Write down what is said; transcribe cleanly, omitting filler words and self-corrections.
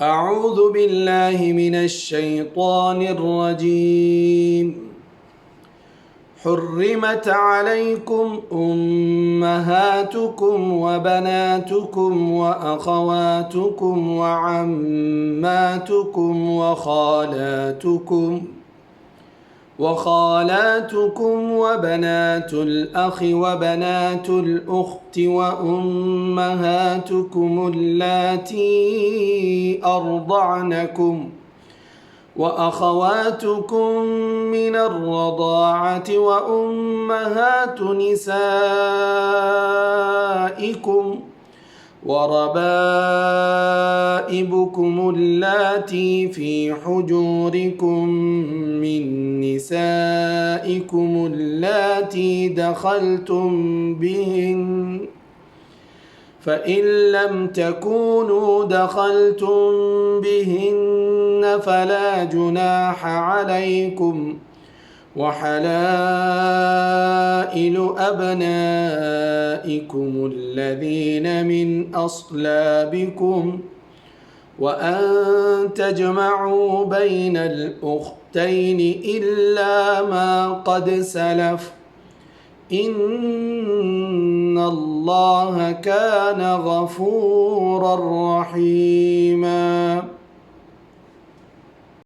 أعوذ بالله من الشيطان الرجيم. حرمت عليكم أمهاتكم وبناتكم وأخواتكم وعماتكم وخالاتكم وبنات الأخ وبنات الأخت وأمهاتكم اللاتي أرضعنكم وأخواتكم من الرضاعة وأمهات نسائكم وربائبكم اللاتي في حجوركم من نسائكم اللاتي دخلتم بهن، فإن لم تكونوا دخلتم بهن فلا جناح عليكم، وحلائل أبنائكم الذين من أصلابكم، وأن تجمعوا بين الأختين إلا ما قد سلف، إن الله كان غفورا رحيما.